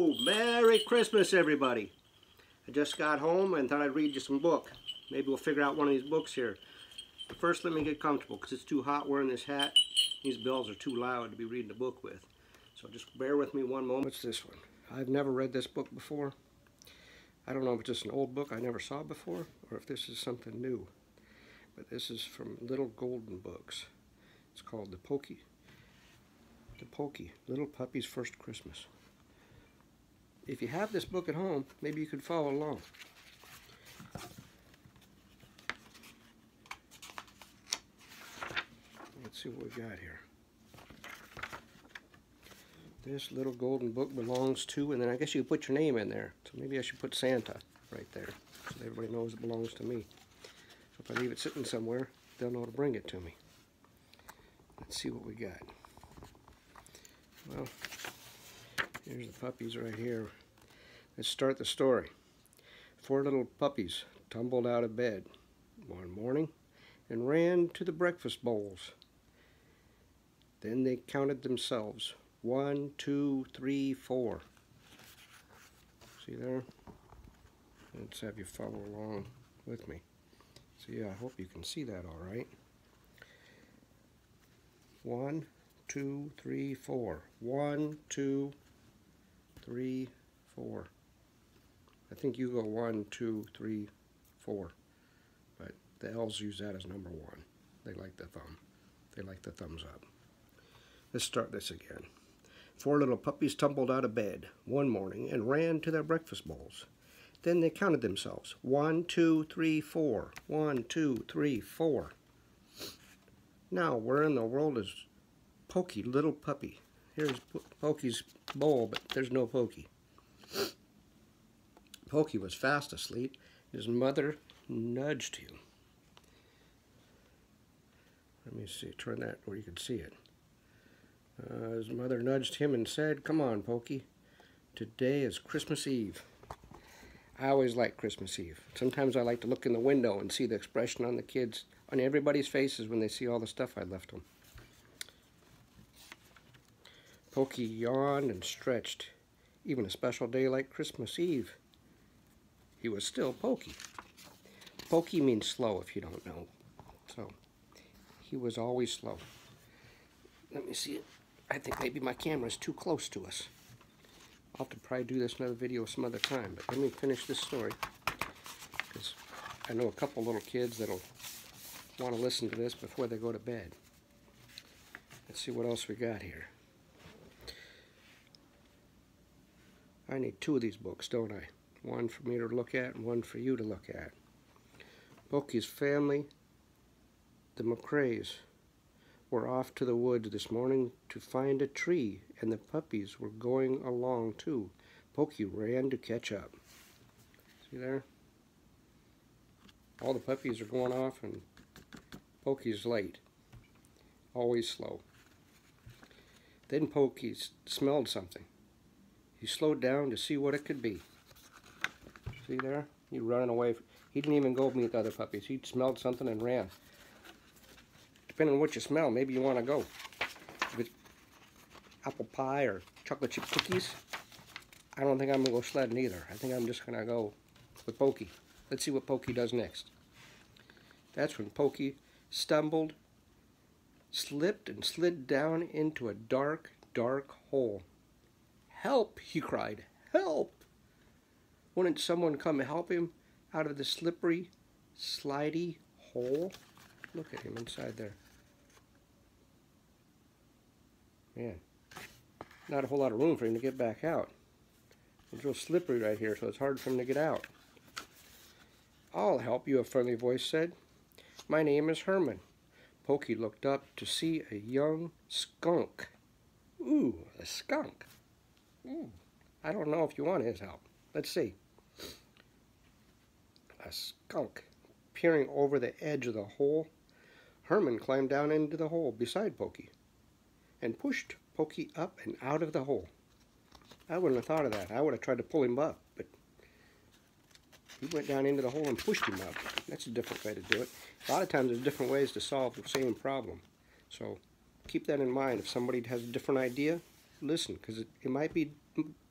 Hello! Merry Christmas, everybody! I just got home and thought I'd read you some book. Maybe we'll figure out one of these books here. But first, let me get comfortable because it's too hot wearing this hat. These bells are too loud to be reading a book with. So just bear with me one moment. What's this one? I've never read this book before. I don't know if it's just an old book I never saw before or if this is something new. But this is from Little Golden Books. It's called The Poky Little Puppy's First Christmas. If you have this book at home, maybe you could follow along. Let's see what we got here. This little golden book belongs to, and then I guess you put your name in there. So maybe I should put Santa right there so that everybody knows it belongs to me. So if I leave it sitting somewhere, they'll know to bring it to me. Let's see what we got. Well, here's the puppies right here. Let's start the story. 4 little puppies tumbled out of bed one morning and ran to the breakfast bowls. Then they counted themselves. 1, 2, 3, 4. See there? Let's have you follow along with me. So yeah, I hope you can see that all right. 1, 2, 3, 4. 1, 2, 3, 4. I think you go 1, 2, 3, 4. But the elves use that as number 1. They like the thumb. They like the thumbs up. Let's start this again. 4 little puppies tumbled out of bed one morning and ran to their breakfast bowls. Then they counted themselves. 1, 2, 3, 4. 1, 2, 3, 4. Now, where in the world is Poky, little puppy? Here's Poky's bowl, but there's no Poky. Poky was fast asleep. His mother nudged him. Let me see, turn that where you can see it. His mother nudged him and said, "Come on, Poky. Today is Christmas Eve." I always like Christmas Eve. Sometimes I like to look in the window and see the expression on the kids, on everybody's faces when they see all the stuff I left them. Poky yawned and stretched. Even a special day like Christmas Eve, he was still Poky. Poky means slow if you don't know. So, he was always slow. Let me see it. I think maybe my camera's too close to us. I'll have to probably do this another video some other time, but let me finish this story. Because I know a couple little kids that'll want to listen to this before they go to bed. Let's see what else we got here. I need 2 of these books, don't I? One for me to look at and one for you to look at. Poky's family, the McCraes, were off to the woods this morning to find a tree, and the puppies were going along too. Poky ran to catch up. See there? All the puppies are going off and Poky's late. Always slow. Then Poky smelled something. He slowed down to see what it could be. See there? He running away. He didn't even go meet the other puppies. He smelled something and ran. Depending on what you smell, maybe you want to go. If it's apple pie or chocolate chip cookies, I don't think I'm going to go sledding either. I think I'm just going to go with Poky. Let's see what Poky does next. That's when Poky stumbled, slipped, and slid down into a dark, dark hole. "Help!" he cried. "Help!" Wouldn't someone come help him out of the slippery, slidey hole? Look at him inside there. Man, not a whole lot of room for him to get back out. It's real slippery right here, so it's hard for him to get out. "I'll help you," a friendly voice said. "My name is Herman." Poky looked up to see a young skunk. Ooh, a skunk. I don't know if you want his help. Let's see. A skunk peering over the edge of the hole. Herman climbed down into the hole beside Poky and pushed Poky up and out of the hole. I wouldn't have thought of that. I would have tried to pull him up, but he went down into the hole and pushed him up. That's a different way to do it. A lot of times there's different ways to solve the same problem. So keep that in mind. If somebody has a different idea, listen, because it might be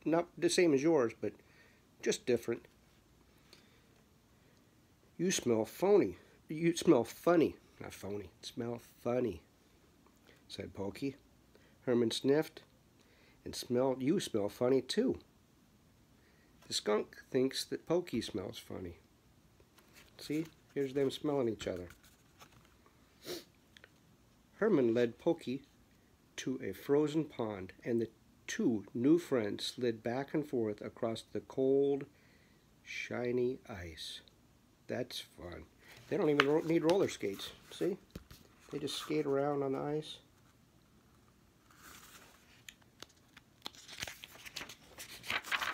not the same as yours, but just different. You smell phony. You smell funny. Not phony. Smell funny, said Poky. Herman sniffed and smelled. You smell funny, too. The skunk thinks that Poky smells funny. See? Here's them smelling each other. Herman led Poky to a frozen pond, and the two new friends slid back and forth across the cold, shiny ice. That's fun. They don't even need roller skates. See? They just skate around on the ice.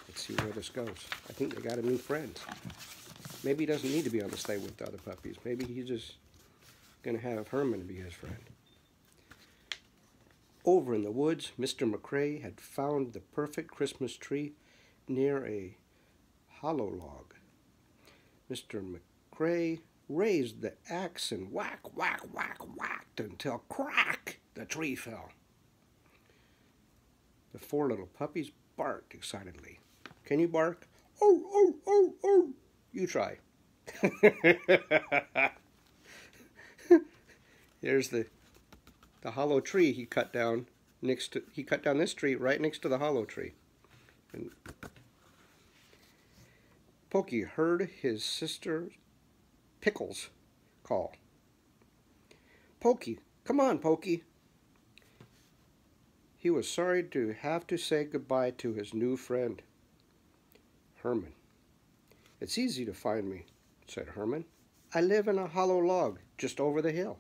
Let's see where this goes. I think they got a new friend. Maybe he doesn't need to be on the sleigh with the other puppies. Maybe he's just going to have Herman be his friend. Over in the woods, Mr. McCrae had found the perfect Christmas tree near a hollow log. Mr. McCrae raised the axe and whack, whack, whack, whacked until crack, the tree fell. The four little puppies barked excitedly. Can you bark? Oh, oh, oh, oh. You try. Here's the hollow tree he cut down next to. He cut down this tree right next to the hollow tree. And Poky heard his sister Pickles call. Poky, come on, Poky. He was sorry to have to say goodbye to his new friend, Herman. It's easy to find me, said Herman. I live in a hollow log just over the hill.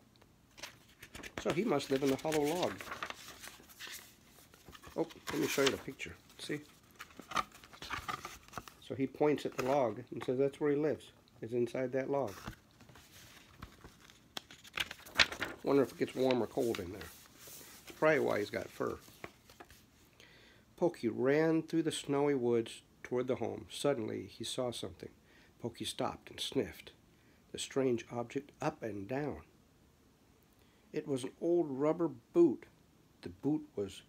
So he must live in the hollow log. Oh, let me show you the picture. See? So he points at the log and says that's where he lives. Is inside that log. Wonder if it gets warm or cold in there. That's probably why he's got fur. Poky ran through the snowy woods toward the home. Suddenly he saw something. Poky stopped and sniffed the strange object up and down. It was an old rubber boot. The boot was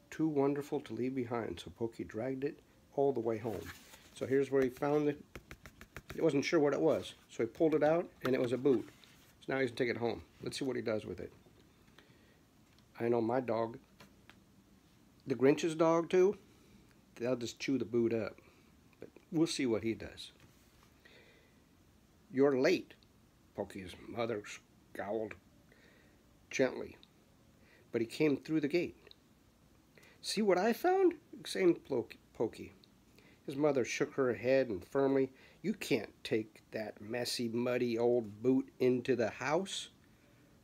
too wonderful to leave behind, so Poky dragged it all the way home. So here's where he found it. He wasn't sure what it was, so he pulled it out, and it was a boot. So now he's going to take it home. Let's see what he does with it. I know my dog, the Grinch's dog too, they'll just chew the boot up. But we'll see what he does. You're late, Poky's mother scowled gently, but he came through the gate. See what I found? Exclaimed Poky. His mother shook her head and firmly, you can't take that messy, muddy old boot into the house.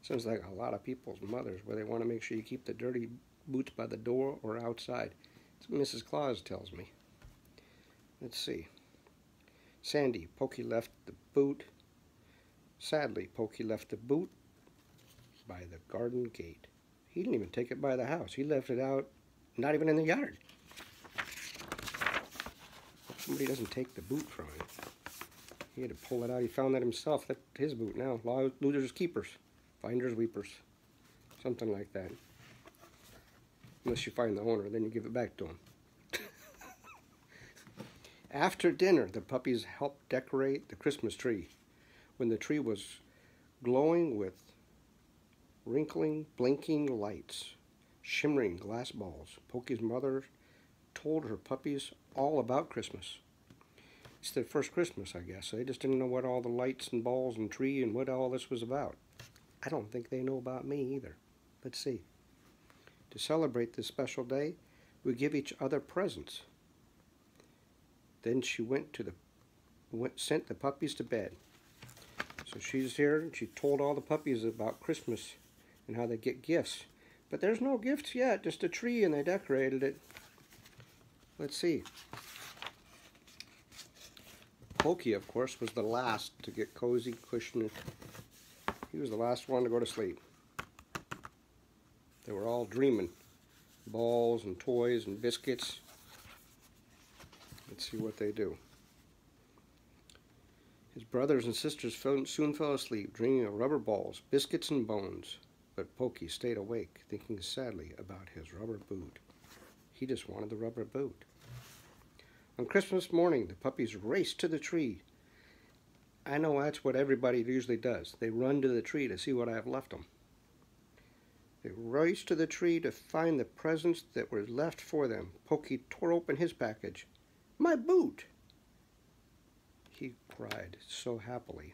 Sounds like a lot of people's mothers, where they want to make sure you keep the dirty boots by the door or outside. That's what Mrs. Claus tells me. Let's see. Sandy, Poky left the boot. Sadly, Poky left the boot by the garden gate. He didn't even take it by the house. He left it out, not even in the yard. Somebody doesn't take the boot from him. He had to pull it out. He found that himself. That's his boot now. Losers keepers. Finders weepers. Something like that. Unless you find the owner, then you give it back to him. After dinner, the puppies helped decorate the Christmas tree. When the tree was glowing with wrinkling, blinking lights, shimmering glass balls, Poky's mother told her puppies all about Christmas. It's their first Christmas, I guess. They just didn't know what all the lights and balls and tree and what all this was about. I don't think they know about me either. Let's see. To celebrate this special day, we give each other presents. Then she sent the puppies to bed. So she's here and she told all the puppies about Christmas and how they get gifts. But there's no gifts yet, just a tree, and they decorated it. Let's see. Poky, of course, was the last to get cozy, cushioned. He was the last one to go to sleep. They were all dreaming. Balls and toys and biscuits. Let's see what they do. His brothers and sisters soon fell asleep, dreaming of rubber balls, biscuits, and bones. but Poky stayed awake, thinking sadly about his rubber boot. He just wanted the rubber boot. On Christmas morning, the puppies raced to the tree. I know that's what everybody usually does. They run to the tree to see what I have left them. They raced to the tree to find the presents that were left for them. Poky tore open his package. My boot! He cried so happily.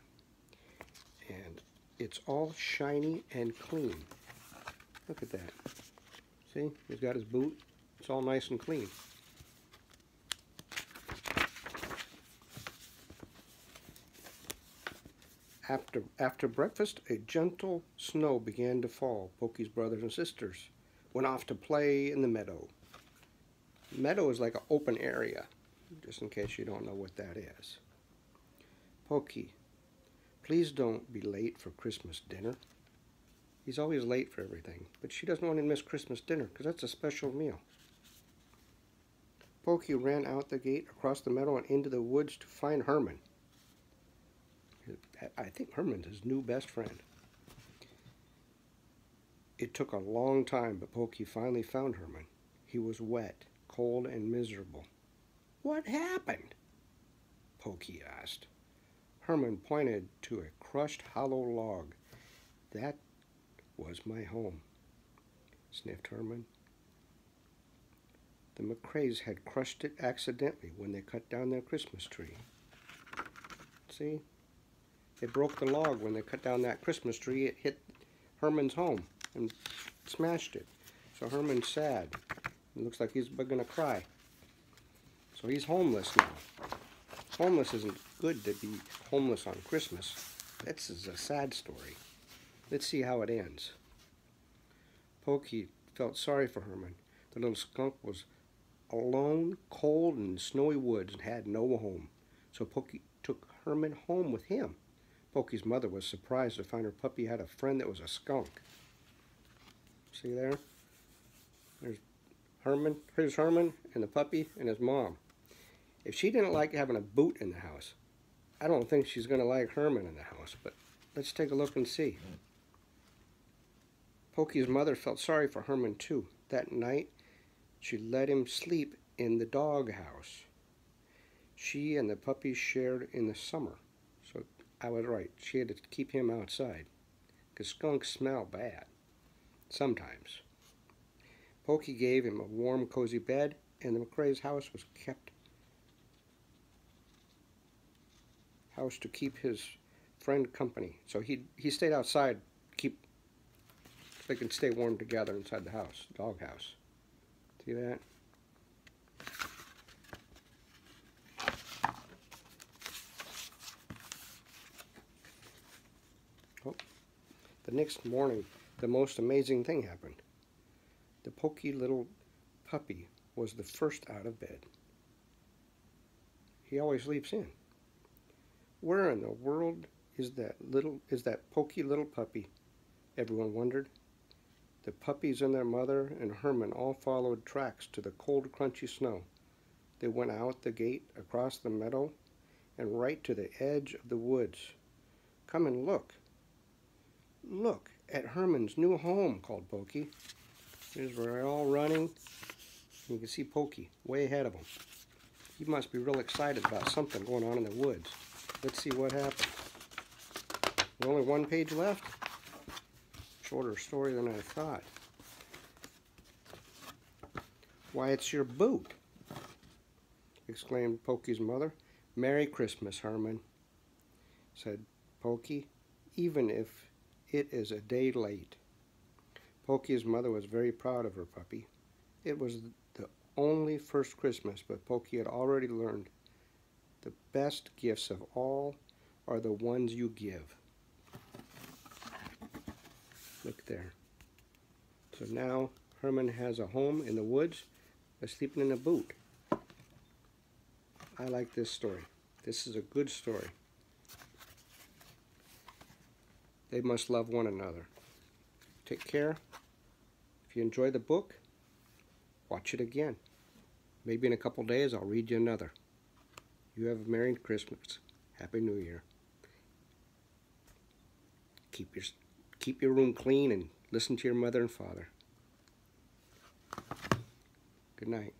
And it's all shiny and clean. Look at that. See, he's got his boot. It's all nice and clean. After breakfast, a gentle snow began to fall. Poky's brothers and sisters went off to play in the meadow. Meadow is like an open area, just in case you don't know what that is. Poky, please don't be late for Christmas dinner. He's always late for everything, but she doesn't want to miss Christmas dinner because that's a special meal. Poky ran out the gate, across the meadow, and into the woods to find Herman. I think Herman's his new best friend. It took a long time, but Poky finally found Herman. He was wet, cold, and miserable. What happened? Poky asked. Herman pointed to a crushed hollow log. That was my home, sniffed Herman. The McCraes had crushed it accidentally when they cut down their Christmas tree. See? They broke the log when they cut down that Christmas tree. It hit Herman's home and smashed it. So Herman's sad. It looks like he's going to cry. So he's homeless now. Homeless isn't good to be homeless on Christmas. This is a sad story. Let's see how it ends. Poky felt sorry for Herman. The little skunk was alone, cold, in snowy woods and had no home. So Poky took Herman home with him. Poky's mother was surprised to find her puppy had a friend that was a skunk. See there? There's Herman. Here's Herman and the puppy and his mom. If she didn't like having a boot in the house, I don't think she's going to like Herman in the house, but let's take a look and see. Poky's mother felt sorry for Herman too. That night, she let him sleep in the doghouse. She and the puppy shared in the summer. So I was right. She had to keep him outside because skunks smell bad sometimes. Poky gave him a warm, cozy bed, and the McCrae's house was kept to keep his friend company. So he stayed outside, they can stay warm together inside the house, doghouse. See that? Oh, the next morning, the most amazing thing happened. The Poky little puppy was the first out of bed. He always sleeps in. Where in the world is that Poky little puppy? Everyone wondered. The puppies and their mother and Herman all followed tracks to the cold, crunchy snow. They went out the gate, across the meadow, and right to the edge of the woods. Come and look. Look at Herman's new home, called Poky. Here's where they're all running. You can see Poky way ahead of them. He must be real excited about something going on in the woods. Let's see what happens. There's only one page left. Shorter story than I thought. Why, it's your boot, exclaimed Poky's mother. Merry Christmas, Herman, said Poky, even if it is a day late. Poky's mother was very proud of her puppy. It was the only first Christmas, but Poky had already learned the best gifts of all are the ones you give. Look there. So now Herman has a home in the woods by sleeping in a boot. I like this story. This is a good story. They must love one another. Take care. If you enjoy the book, watch it again. Maybe in a couple days I'll read you another. You have a Merry Christmas. Happy New Year. Keep your room clean and Listen to your mother and father. Good night.